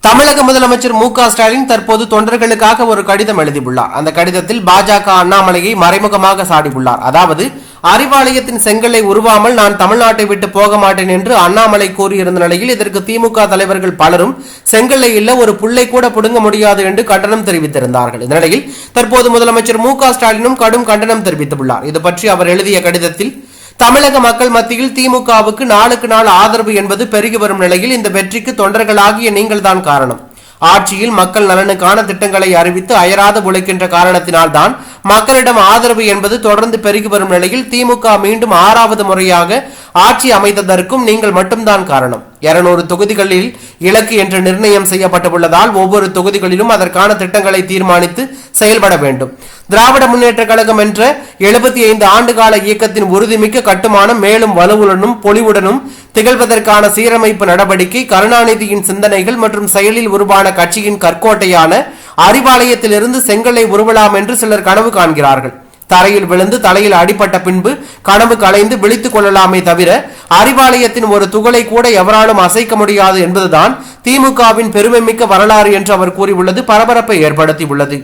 தமிழக முதலமைச்சர் மு.க.ஸ்டாலின் தற்போது தொண்டர்களுக்காக ஒரு கடிதம் எழுதியுள்ளார். அந்த கடிதத்தில் பாஜக அண்ணாமலையை மறைமுகமாக சாடியுள்ளார். அதாவது, அறிவாலயத்தின் செங்கலை உருவாமல் நான் தமிழ்நாட்டை விட்டு போக மாட்டேன் என்று அண்ணாமலை கூறியிருந்த நிலையில் இதற்கு திமுக தலைவர்கள் பலரும் செங்கல்லை இல்ல ஒரு புள்ளை கூட புடுங்க முடியாது என்று கண்டனம் தெரிவித்திருந்தார்கள். இந்த நிலையில் தற்போது முதலமைச்சர் மு.க.ஸ்டாலினும் கடும் கண்டனம் தெரிவித்துள்ளார். இது பற்றி அவர் எழுதிய கடிதத்தில், தமிழக மக்கள் மத்தியில் திமுகவுக்கு நாளுக்கு நாள் ஆதரவு என்பது பெருகி வரும் நிலையில் இந்த வெற்றிக்கு தொண்டர்களாகிய நீங்கள் தான் காரணம். ஆட்சியில் மக்கள் நலனுக்கான திட்டங்களை அறிவித்து அயராது உழைக்கின்ற காரணத்தினால் தான் மக்களிடம் ஆதரவு என்பது தொடர்ந்து பெருகி வரும் நிலையில் திமுக மீண்டும் 6வது முறையாக ஆட்சி அமைத்ததற்கும் நீங்கள் மட்டும்தான் காரணம். 200 தொகுதிகளில் இலக்கு என்று நிர்ணயம் செய்யப்பட்டுள்ளதால் ஒவ்வொரு தொகுதிகளிலும் அதற்கான திட்டங்களை தீர்மானித்து செயல்பட வேண்டும். திராவிட முன்னேற்ற கழகம் என்ற 75 ஆண்டுகால இயக்கத்தின் உறுதிமிக்க கட்டுமானம் மேலும் வலுவுடனும் பொலிவுடனும் திகழ்வதற்கான சீரமைப்பு நடவடிக்கை கருணாநிதியின் சிந்தனைகள் மற்றும் செயலில் உருவான கட்சியின் கற்கோட்டையான அறிவாலயத்திலிருந்து செங்கலை உருவலாம் என்று சிலர் கனவு காண்கிறார்கள். தரையில் விழுந்து தலையில் அடிபட்ட பின்பு கனவு கலைந்து விழித்துக் கொள்ளலாமே தவிர அறிவாலயத்தின் ஒரு துகளை கூட எவராலும் அசைக்க முடியாது என்பதுதான் திமுகவின் பெருமைமிக்க வரலாறு என்று அவர் கூறியுள்ளது பரபரப்பை ஏற்படுத்தியுள்ளது.